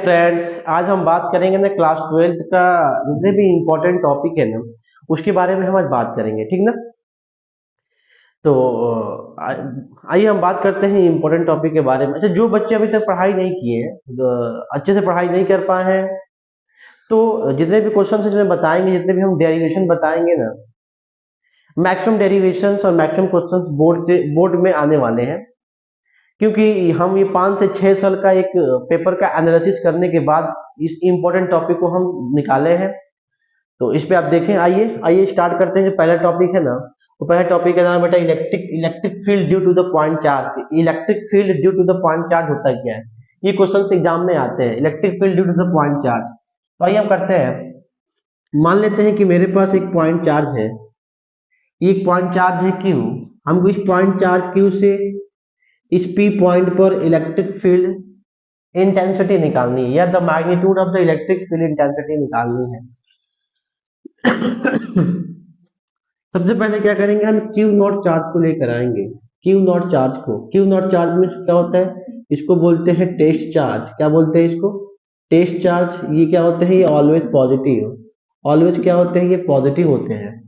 Friends, आज हम बात करेंगे ना क्लास 12th का जितने भी इम्पोर्टेंट टॉपिक है ना उसके बारे में हम आज बात करेंगे, ठीक ना। तो आइए हम बात करते हैं इम्पोर्टेंट टॉपिक के बारे में। अच्छा, जो बच्चे अभी तक पढ़ाई नहीं किए हैं, अच्छे से पढ़ाई नहीं कर पाए हैं, तो जितने भी क्वेश्चन इसमें बताएंगे, जितने भी हम डेरिवेशन बताएंगे ना, मैक्सिमम डेरिवेशंस और मैक्सिमम क्वेश्चंस बोर्ड में आने वाले हैं। क्योंकि हम ये 5 से 6 साल का एक पेपर का एनालिसिस करने के बाद इस इम्पोर्टेंट टॉपिक को हम निकाले हैं। तो इस पे आप देखें। आइए स्टार्ट करते हैं। जो पहला टॉपिक है ना, वो पहला टॉपिक का नाम बेटा electric field due to the point charge. Electric field due to the point charge होता क्या है, ये क्वेश्चन एग्जाम में आते हैं। Electric field due to the point charge. तो आइए हम करते हैं। मान लेते हैं कि मेरे पास एक पॉइंट चार्ज है, एक पॉइंट चार्ज है क्यू। हमको इस पॉइंट चार्ज क्यू से इस पी पॉइंट पर इलेक्ट्रिक फील्ड इंटेंसिटी निकालनी है, या the magnitude of the electric field intensity निकालनी है। सबसे पहले क्या करेंगे, हम क्यू नॉट चार्ज को लेकर आएंगे। क्यू नॉट चार्ज में क्या होता है, इसको बोलते हैं टेस्ट चार्ज। क्या बोलते हैं इसको? Test charge. ये क्या होते हैं? ये ऑलवेज पॉजिटिव। ऑलवेज क्या होते हैं? ये पॉजिटिव होते हैं।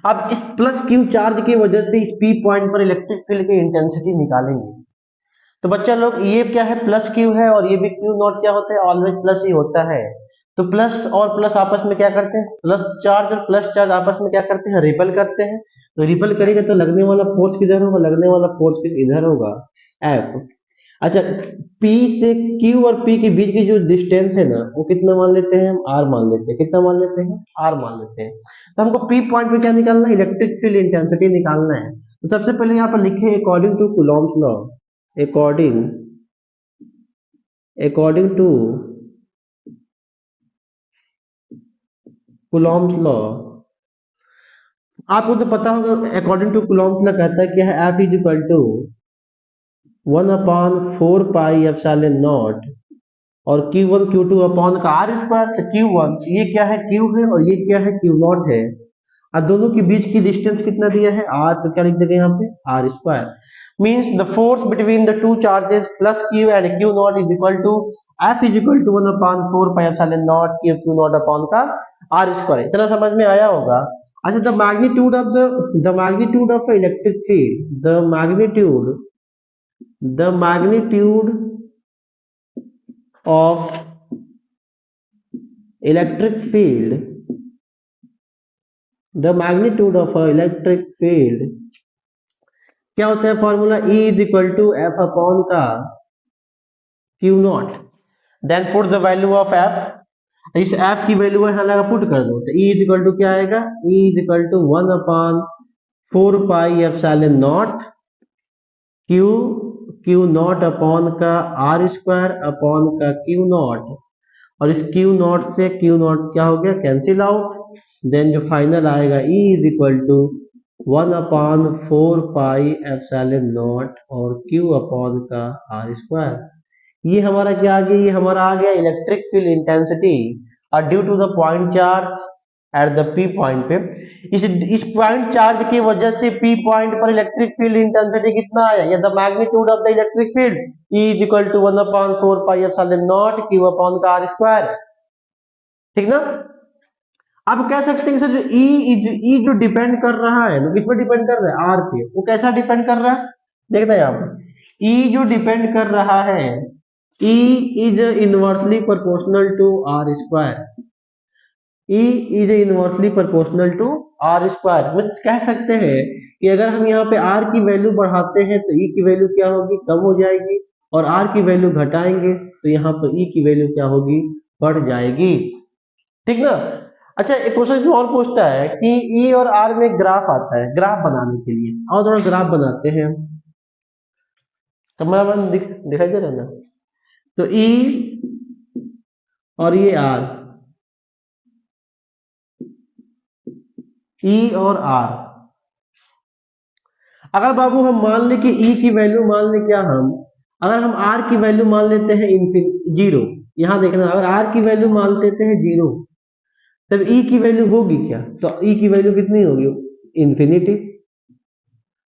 अब इस प्लस क्यू चार्ज की वजह से इस पी पॉइंट पर इलेक्ट्रिक फील्ड की इंटेंसिटी निकालेंगे। तो बच्चा लोग, ये क्या है? प्लस क्यू है, और ये भी क्यू नॉट क्या होता है? ऑलवेज प्लस ही होता है। तो प्लस और प्लस आपस में क्या करते हैं? प्लस चार्ज और प्लस चार्ज आपस में क्या करते हैं? रिपल करते हैं। तो रिपल करेंगे तो लगने वाला फोर्स किधर होगा? लगने वाला फोर्स इधर होगा, एफ। अच्छा, P से Q और P के बीच की जो डिस्टेंस है ना, वो कितना मान लेते हैं? हम R मान लेते हैं। कितना मान लेते हैं? R मान लेते हैं। तो हमको P पॉइंट पे क्या निकालना है? इलेक्ट्रिक फील्ड इंटेंसिटी निकालना है। तो सबसे पहले यहाँ पर लिखे according to Coulomb's law. According to Coulomb's law. आपको तो पता होगा अकॉर्डिंग टू कूलॉम्स लॉ कहता है क्या है? F इज इक्वल टू 1/4πε0 और Q1 Q2 अपॉन का R स्क्वायर। तो Q1 ये क्या है? Q है, और ये क्या है? Q0 है। और दोनों के बीच की डिस्टेंस कितना दिया है? R। तो क्या लिख देंगे यहाँ पे? R square. Means the force between the two charges plus Q and Q0 is equal to F is equal to 1/4πε0 Q0 upon का R स्क्वायर। इतना समझ में आया होगा। अच्छा, the magnitude of electric field, the magnitude of electric field, the magnitude of a electric field क्या होता है? Formula E is equal to F upon का Q nought. Then put the value of F। इस F की value यहाँ लगा put कर दो। तो E इज इक्वल टू क्या आएगा? E is equal to 1/4πε0 Q nought upon का R स्क्वायर अपॉन का क्यू नॉट। और इस क्यू नॉट से क्यू नॉट क्या हो गया? Cancel out. देन जो फाइनल आएगा E इज इक्वल टू 1/4πε0 और Q अपॉन का R स्क्वायर। ये हमारा क्या आ गया? ये हमारा आ गया electric field intensity due to the point charge at the P point पे। इस पॉइंट चार्ज की वजह से P पॉइंट पर इलेक्ट्रिक फील्ड इंटेंसिटी कितना आया? या the magnitude of the electric field E is equal to 1/4πε0 Q upon का R स्क्वायर। ठीक ना। आप कह सकते हैं सर, जो E जो डिपेंड कर रहा है, किस पर डिपेंड कर रहा है? R पे। वो कैसा डिपेंड कर रहा है? देखना है यहाँ पर। E जो डिपेंड कर रहा है, E is inversely proportional to R square. E is inversely proportional to R square. Means कह सकते हैं कि अगर हम यहाँ पे R की वैल्यू बढ़ाते हैं तो E की वैल्यू क्या होगी? कम हो जाएगी। और R की वैल्यू घटाएंगे तो यहाँ पर E की वैल्यू क्या होगी? बढ़ जाएगी। ठीक ना। अच्छा, एक क्वेश्चन इसमें और पूछता है कि E और R में ग्राफ आता है। ग्राफ बनाने के लिए और थोड़ा ग्राफ बनाते हैं। कैमरा दिखाई दे रहा है ना? तो E और ये R, E और R। अगर बाबू हम मान ले कि E की वैल्यू मान ले क्या, अगर हम R की वैल्यू मान लेते हैं जीरो। यहां देखना, अगर R की वैल्यू मान लेते हैं जीरो, तब E की वैल्यू होगी क्या? तो E की वैल्यू कितनी होगी? इंफिनिटी।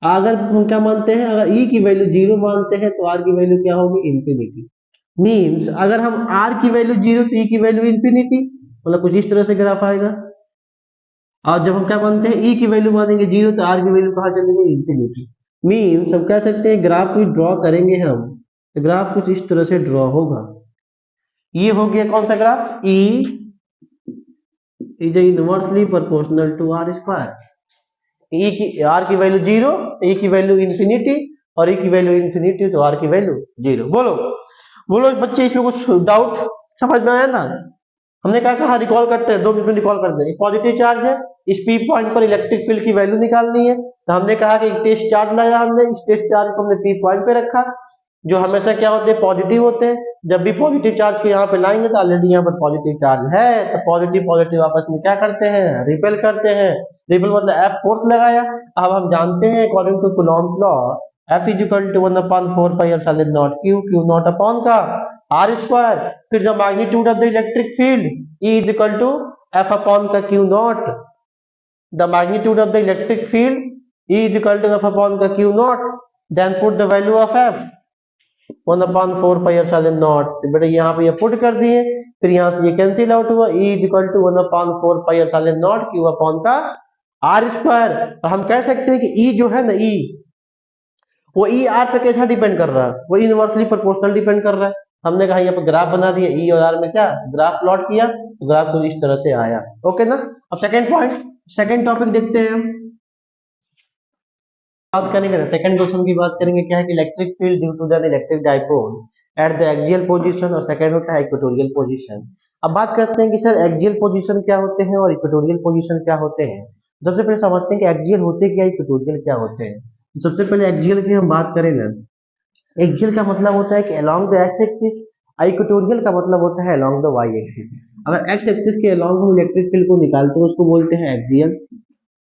अगर हम क्या मानते हैं? अगर E की वैल्यू जीरो मानते हैं तो R की वैल्यू क्या होगी? इंफिनिटी। मीन्स अगर हम r की वैल्यू 0 तो e की वैल्यू इंफिनिटी, मतलब कुछ इस तरह से ग्राफ आएगा। और जब हम क्या मानते हैं, e की वैल्यू मानेंगे 0 तो r की वैल्यू कहाँ चली गई, इंफिनिटी। मीन्स हम कह सकते हैं ग्राफ को ड्रॉ करेंगे हम, तो ग्राफ कुछ इस तरह से ड्रॉ होगा। ये हो गया कौन सा graph, e is inversely proportional to r square. e की r की वैल्यू 0, e की वैल्यू इंफिनिटी, और e की वैल्यू इंफिनिटी तो r की वैल्यू 0। बोलो बोलो बच्चे, इसमें कुछ डाउट समझ में आया ना? हमने क्या कहा, रिकॉल करते हैं, 2 मिनट में रिकॉल करते हैं। पॉजिटिव चार्ज है, इस पी पॉइंट पर इलेक्ट्रिक फील्ड की वैल्यू निकालनी है, तो हमने कहा कि टेस्ट चार्ज लाया हमने, इस टेस्ट चार्ज को हमने पी पॉइंट पे रखा, जो हमेशा क्या होते हैं, पॉजिटिव होते हैं। जब भी पॉजिटिव चार्ज को यहाँ पे लाएंगे तो ऑलरेडी यहाँ पर पॉजिटिव चार्ज है, तो पॉजिटिव पॉजिटिव आपस में क्या करते हैं, रिपेल करते हैं। रिपेल मतलब F फोर्स लगाया। अब हम जानते हैं according to Coulomb's law, F is equal to 1/4 pi epsilon naught Q, Q naught upon का R स्क्वायर। फिर the magnitude of the electric field E is equal to F upon का Q naught. The magnitude of the electric field E is equal to F upon का Q naught, then put the value of F 1/4 pi epsilon not. तो बेटा यहाँ पे ये put कर दिए, फिर यहाँ से ये कैंसिल आउट हुआ, E is equal to 1/4 pi epsilon naught Q upon का R स्क्वायर। और हम कह सकते हैं कि E जो है ना, E वो E R पे कैसा डिपेंड कर रहा है, वो इनवर्सली प्रोपोर्शनल डिपेंड कर रहा है। हमने कहा यहाँ पे ग्राफ बना दिया, E और R में क्या ग्राफ प्लॉट किया, तो ग्राफ कुछ इस तरह से आया। ओके ना? अब सेकंड पॉइंट, सेकंड टॉपिक देखते हैं हम। बात करेंगे सेकंड क्वेश्चन की बात करेंगे, क्या है कि electric field due to the electric dipole at the axial position, और सेकंड होता है इक्वेटोरियल पोजीशन। अब बात करते हैं कि सर एक्सियल पोजीशन क्या होते हैं और इक्वेटोरियल पोजीशन क्या होते हैं। सबसे पहले समझते हैं कि एक्सियल होते क्या, इक्वेटोरियल क्या होते हैं। सबसे पहले एक्सियल की हम बात करें ना, एक्सियल का मतलब होता है कि along the x axis, equatorial का मतलब होता है अलोंग द वाई एक्सिस। अगर एक्स एक्सिस के अलोंग हम इलेक्ट्रिक फील्ड को निकालते हैं उसको बोलते हैं एक्सियल,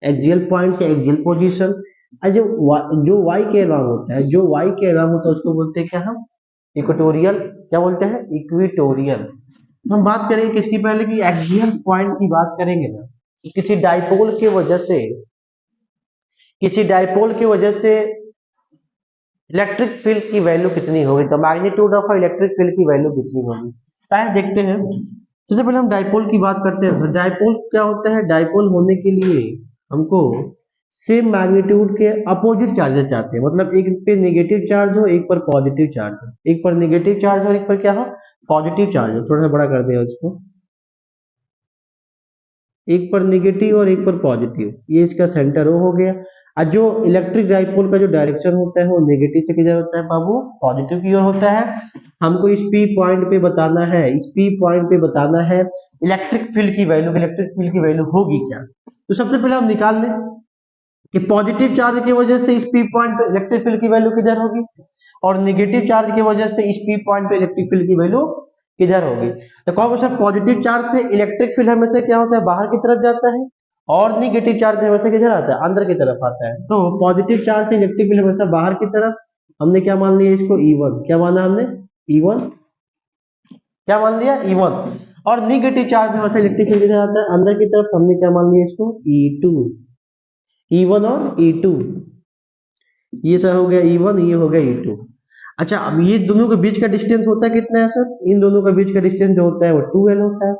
एक्सियल पॉइंट या एक्सियल पोजीशन। जो वाई के अलोंग होता है, जो वाई के अलोंग होता है उसको बोलते हैं क्या हम, इक्वेटोरियल। क्या बोलते हैं, इक्वेटोरियल। हम बात करेंगे किसकी, पहले की एक्सियल पॉइंट की बात करेंगे ना, किसी डाइपोल की वजह से, किसी डाइपोल की वजह से इलेक्ट्रिक फील्ड की वैल्यू कितनी होगी, तो मैग्नीट्यूड ऑफ इलेक्ट्रिक फील्ड की वैल्यू कितनी होगी, क्या देखते हैं। सबसे पहले हम डाइपोल की बात करते हैं। डाइपोल क्या होता है, डाइपोल होने के लिए हमको सेम मैग्नीट्यूड के अपोजिट चार्जेस चाहते हैं, मतलब एक पे नेगेटिव चार्ज हो, एक पर पॉजिटिव चार्ज हो, एक पर नेगेटिव चार्ज हो और एक पर क्या हो, पॉजिटिव चार्ज हो। थोड़ा सा बड़ा कर दिया उसको, एक पर नेगेटिव और एक पर पॉजिटिव, ये इसका सेंटर ओ हो गया। और जो इलेक्ट्रिक डाइपोल का जो डायरेक्शन होता है वो नेगेटिव से किधर होता है बाबू, पॉजिटिव की ओर होता है। हमको इस पी पॉइंट पे बताना है, इस पी पॉइंट पे बताना है इलेक्ट्रिक फील्ड की वैल्यू, इलेक्ट्रिक फील्ड की वैल्यू होगी क्या। तो सबसे पहले हम निकाल लें कि पॉजिटिव चार्ज की वजह से इस पी पॉइंट पे इलेक्ट्रिक फील्ड की वैल्यू किधर होगी, और नेगेटिव चार्ज की वजह से इस पी पॉइंट पे इलेक्ट्रिक फील्ड की वैल्यू किधर होगी। तो कहोगे सर पॉजिटिव चार्ज से इलेक्ट्रिक फील्ड हमेशा क्या होता है, बाहर की तरफ जाता है, और नेगेटिव चार्ज हमेशा किधर आता है, अंदर की तरफ आता है। तो पॉजिटिव चार्ज से इलेक्ट्रिक फील्ड हमेशा बाहर की तरफ, हमने क्या मान लिया इसको, E1। क्या माना हमने, E1। क्या मान लिया, E1। और नेगेटिव चार्ज में हमेशा इलेक्ट्रिक फील्ड किधर आता है, अंदर की तरफ, हमने क्या मान लिया इसको, E2। E1 और E2, ये सर हो गया E1, ये हो गया E2। अच्छा, अब ये दोनों के बीच का डिस्टेंस होता है कितना है सर, इन दोनों का बीच का डिस्टेंस जो होता है वो 2L होता है,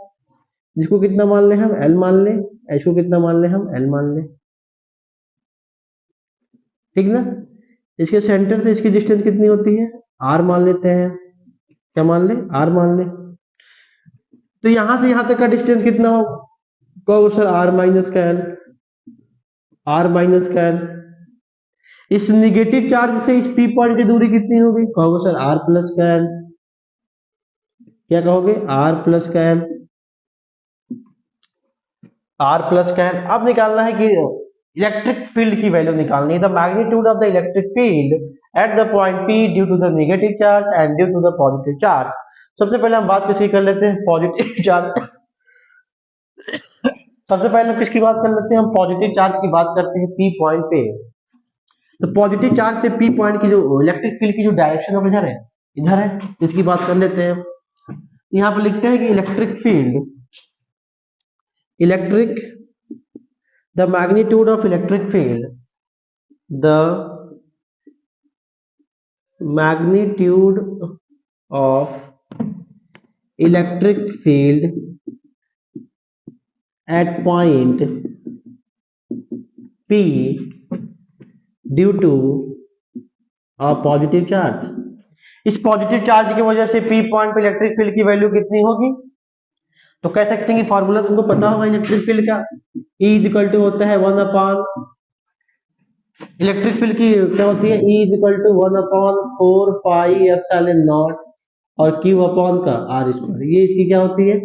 जिसको कितना मान ले हम, L मान ले, इसको कितना मान ले हम, L मान ले, ठीक ना। इसके सेंटर से इसकी डिस्टेंस कितनी होती है, R मान लेते हैं, क्या मान ले, R मान ले। तो यहां से यहां तक का डिस्टेंस कितना हो, कहो सर R माइनस का L, R माइनस का L। इस निगेटिव चार्ज से इस पी पॉइंट की दूरी कितनी होगी, कहोगे सर R प्लस का L। क्या कहोगे, R प्लस का L, R प्लस का L। अब निकालना है कि इलेक्ट्रिक फील्ड की वैल्यू निकालनी है, the magnitude of the electric field at the point P due to the negative charge and due to the positive charge. सबसे पहले हम बात किसकी कर लेते हैं, पॉजिटिव चार्ज। सबसे पहले हम किसकी बात कर लेते हैं, हम पॉजिटिव चार्ज की बात करते हैं P पॉइंट पे। तो पॉजिटिव चार्ज पे P पॉइंट की जो इलेक्ट्रिक फील्ड की जो डायरेक्शन है इधर है, इधर है, इसकी बात कर लेते हैं। यहाँ पे लिखते हैं कि electric field, electric, the magnitude of electric field, the magnitude of electric field at point P due to a positive charge. इस पॉजिटिव चार्ज की वजह से P पॉइंट पे इलेक्ट्रिक फील्ड की वैल्यू कितनी होगी? तो कह सकते हैं कि फॉर्मूला तुमको पता होगा इलेक्ट्रिक फील्ड का, E इज इक्वल टू होता है 1 अपॉन, इलेक्ट्रिक फील्ड की क्या होती है, E is equal to 1 upon 4 pi epsilon naught और Q अपॉन का R स्क्वायर। ये इसकी क्या होती है,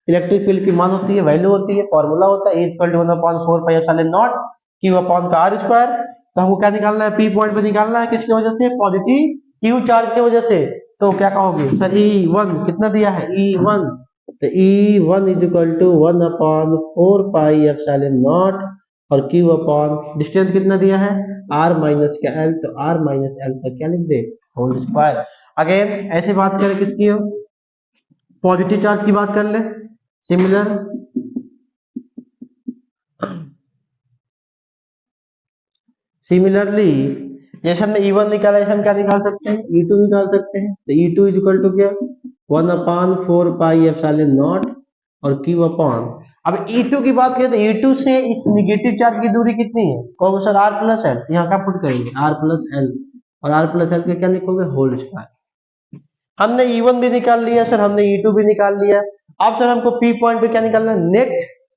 इलेक्ट्रिक फील्ड की मान होती है, वैल्यू होती है, फॉर्मूला होता है E equal to 1 upon 4 pi epsilon naught Q upon का R स्क्वायर। तो हमको क्या निकालना है, P पॉइंट पे निकालना है, किसकी वजह से, पॉजिटिव Q चार्ज की वजह से। तो क्या कहोगे सर, E1 कितना दिया है, E1, तो E1 is equal to 1 upon 4 pi epsilon naught और Q अपॉन डिस्टेंस कितना दिया है, R माइनस का L, तो R माइनस L का क्या लिख दे, होल स्क्वायर। अगेन ऐसे बात करें किसकी हो, पॉजिटिव चार्ज की बात कर ले। सिमिलरली जैसे हमने E1 निकाला, ऐसे हम क्या निकाल सकते हैं, E2 निकाल सकते हैं। तो E2 इज इक्वल टू क्या, 1 अपॉन 4 पाई एप्सिलॉन नॉट और Q अपॉन, अब E2 की बात करें तो E2 से इस निगेटिव चार्ज की दूरी कितनी है, कहोगे सर R प्लस L, यहाँ का पुट करेंगे R प्लस L और R प्लस L का क्या लिखोगे, होल स्क्वायर। हमने E1 भी निकाल लिया सर, हमने E2 भी निकाल लिया। अब सर हमको P पॉइंट पे क्या निकालना है, net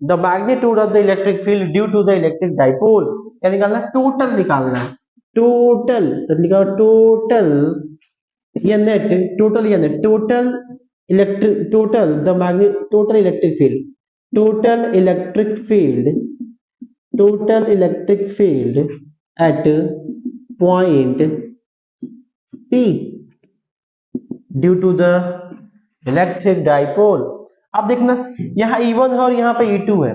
the magnitude of the electric field due to the electric dipole, क्या निकालना है, टोटल निकालना है, टोटल, तो लिखा टोटल या नेट, टोटल या net, total electric, total the magnet, total electric field, total electric field, total electric field at point P due to the electric dipole. अब देखना यहाँ E1 है और यहाँ पे E2 है।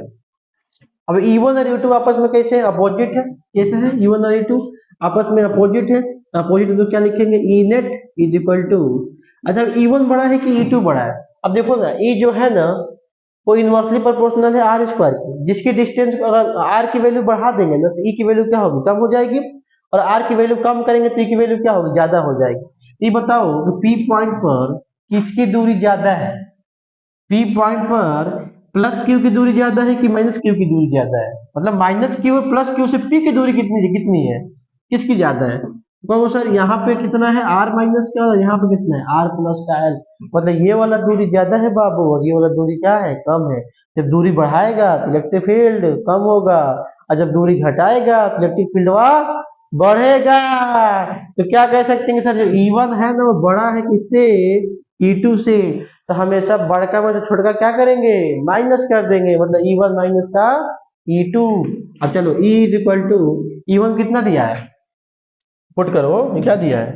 अब E1 और E2 आपस में कैसे अपोजिट है, कैसे है, E1 और E2 आपस में अपोजिट है, अपोजिट तो क्या लिखेंगे, E net is equal to, अच्छा E1 बड़ा है कि E2 बड़ा है, अब देखो ना E जो है ना वो इनवर्सली प्रोपोर्शनल है R स्क्वायर की, जिसकी डिस्टेंस अगर R की वैल्यू बढ़ा देंगे ना तो E की वैल्यू क्या होगी, कम हो जाएगी, और R की वैल्यू कम करेंगे तो E की वैल्यू क्या होगी, ज्यादा हो जाएगी। ये बताओ कि P पॉइंट पर किसकी दूरी ज्यादा है, P पॉइंट पर प्लस Q की दूरी ज्यादा है कि माइनस Q की दूरी ज्यादा है, मतलब माइनस Q और प्लस Q से P की दूरी कितनी है, किसकी ज्यादा है, तो सर यहाँ पे कितना है R माइनस का और यहाँ पे कितना है R प्लस का L, मतलब ये वाला दूरी ज्यादा है बाबू और ये वाला दूरी क्या है, कम है। जब दूरी बढ़ाएगा तो इलेक्ट्रिक फील्ड कम होगा और जब दूरी घटाएगा तो इलेक्ट्रिक फील्ड बढ़ेगा। तो क्या कह सकते हैं सर, जो E1 है ना वो बड़ा है किससे, E2 से, तो हमेशा बड़का में तो छोटका क्या करेंगे, माइनस कर देंगे, मतलब E1 माइनस का E2। अब चलो E is equal to, E1 कितना दिया है, पुट करो, ये क्या दिया है,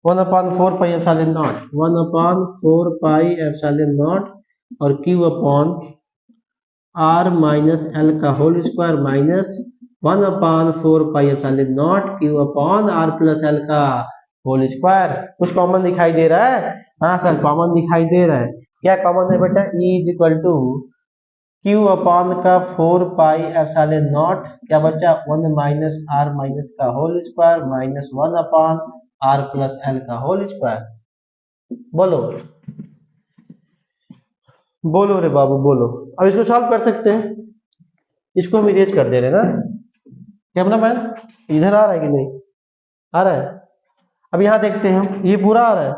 1 upon 4 pi epsilon naught, 1 upon 4 pi epsilon naught और Q upon R minus L का whole square minus 1 upon 4 pi epsilon naught Q upon R plus L का होल स्क्वायर। कुछ कॉमन दिखाई दे रहा है, हाँ सर कॉमन दिखाई दे रहा है, क्या कॉमन है बेटा, E is equal to Q upon का 4 पाई एप्सिलॉन नॉट, क्या बचा 1 माइनस R माइनस का whole square minus 1 upon R plus L का होल स्क्वायर। बोलो बोलो रे बाबू बोलो। अब इसको सॉल्व कर सकते हैं, इसको हम इरेज कर दे रहे हैं ना, कैमरा मैन इधर आ रहा है कि नहीं आ रहा है, अब यहाँ देखते हैं हम, ये पूरा आ रहा है,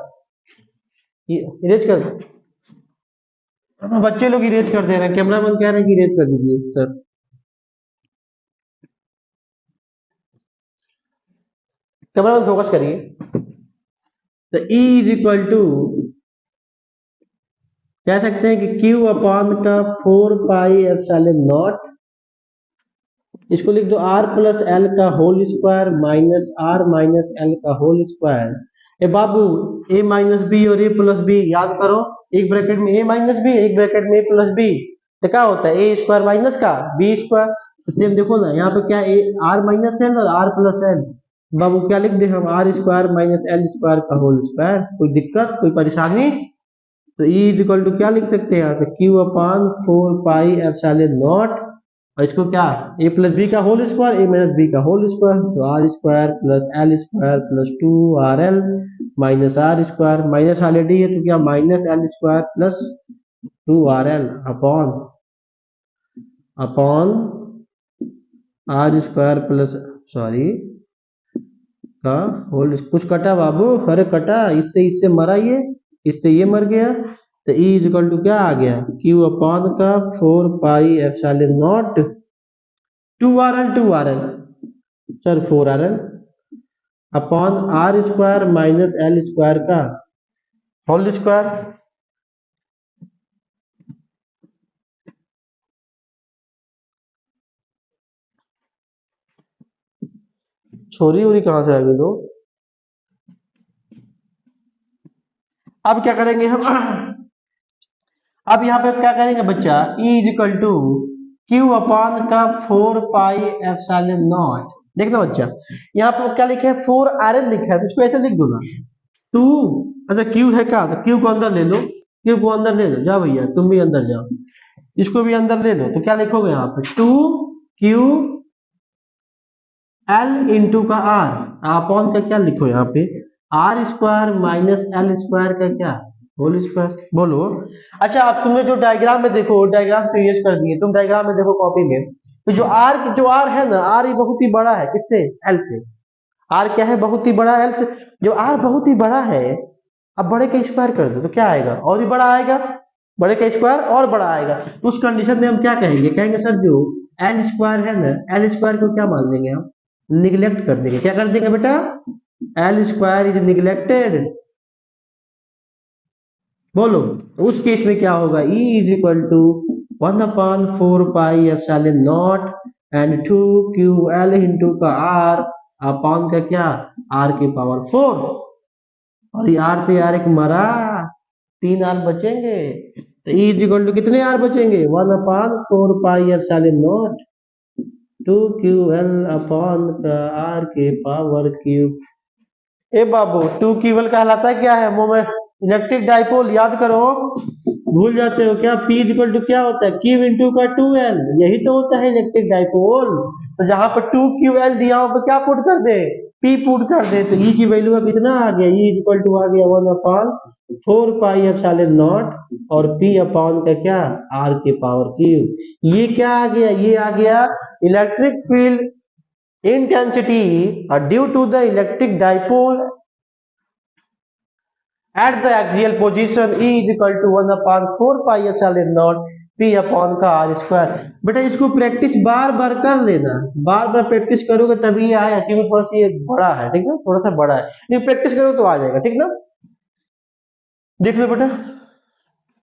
ये इरेज कर, बच्चे लोग इरेज कर दे रहे हैं, कैमरा मैन कह रहे हैं कि इरेज कर दीजिए सर। कैमरा मैन फोकस करिए। तो E इज इक्वल टू कह सकते हैं कि Q अपॉन का 4 पाई एप्सिलॉन नॉट, इसको लिख दो R प्लस L का whole square minus R minus L का होल स्क्वायर। ए बाबू A माइनस बी और A प्लस बी याद करो, एक ब्रैकेट में A माइनस बी, एक ब्रैकेट में A प्लस बी, तो क्या होता है A स्क्वायर माइनस का B स्क्वायर। तो सेम देखो ना यहाँ पे क्या है, R माइनस L और R प्लस L, बाबू क्या लिख दे हम, R square minus L square का होल स्क्वायर। कोई दिक्कत कोई परेशानी, तो E इज इक्वल टू क्या लिख सकते हैं यहाँ से, Q upon 4 pi epsilon naught और इसको क्या, ए प्लस बी का whole square, A minus B का होल स्क्वायर, तो R square plus L square plus 2 RL minus R square, minus already है तो क्या minus L square plus 2 RL upon upon R square plus, sorry का whole, कुछ कटा बाबू, अरे कटा, इससे मरा ये, इससे ये मर गया, तो E इक्वल टू क्या आ गया, Q अपॉन का 4 pi epsilon naught 2 RL sir 4 RL upon R square minus L square का होल स्क्वायर। छोरी उरी कहां से आ गई दो। अब क्या करेंगे हम अब यहाँ पे क्या करेंगे बच्चा, E equal to Q upon का 4 पाई एप्सिलॉन नॉट। देखना बच्चा, यहाँ पे क्या लिखा है 4 RL लिखा है, तो इसको ऐसे लिख दो ना 2, अच्छा क्यू है क्या, तो क्यू को अंदर ले लो, क्यू को अंदर ले लो, जाओ भैया तुम भी अंदर जाओ, इसको भी अंदर ले लो, तो क्या लिखोगे यहाँ पे 2QL इंटू का R अपॉन का क्या लिखो यहाँ पे R square minus L square का क्या होल स्क्वायर, बोलो। अच्छा अब तुमने जो डायग्राम में देखो, डायग्राम क्रिएट कर दिए तुम, डायग्राम में देखो कॉपी में, तो जो आर है ना, आर ये बहुत ही बड़ा है, किससे, एल से। आर क्या है, बहुत ही बड़ा है एल से, जो आर बहुत ही बड़ा है, अब बड़े का स्क्वायर कर दो तो क्या आएगा, और ही बड़ा आएगा, बड़े का स्क्वायर और बड़ा आएगा, तो उस कंडीशन में हम क्या कहेंगे, कहेंगे सर जो एल स्क्वायर है ना, एल स्क्वायर को क्या मान लेंगे हम, निगलेक्ट कर देंगे, क्या कर देंगे बेटा, एल स्क्वायर इज निगलेक्टेड, बोलो। उस केस में क्या होगा, E is equal to 1/4 pi epsilon naught and 2QL into का R अपॉन का क्या, R की पावर 4, और ये R से R एक मरा, 3 R बचेंगे, तो E इज इक्वल टू कितने R बचेंगे, 1/4 pi epsilon not 2QL upon का R के पावर क्यूब। ए बाबू 2QL कहलाता है क्या है, इलेक्ट्रिक डाइपोल, याद करो, भूल जाते हो क्या, P इक्वल टू क्या होता है, Q इंटू का 2L, यही तो होता है इलेक्ट्रिक डाइपोल। तो जहां पर 2QL दिया हो तो क्या पुट कर दे, P पुट कर दे, तो E की वैल्यू का कितना आ गया, E इक्वल टू आ गया 1/4 पाई एप्सिलॉन नॉट और P अपॉन का क्या, R के पावर क्यूब। ये क्या आ गया, ये आ गया electric field intensity due to the electric dipole at the axial position E is equal to 1/4 pi epsilon naught P upon का R स्क्वायर। बेटा इसको प्रैक्टिस बार बार कर लेना, बार बार प्रैक्टिस करोगे तभी ये आएगा, क्योंकि थोड़ा सा ये बड़ा है, ठीक ना, थोड़ा सा बड़ा है, नहीं प्रैक्टिस करो तो आ जाएगा, ठीक ना। देख लो बेटा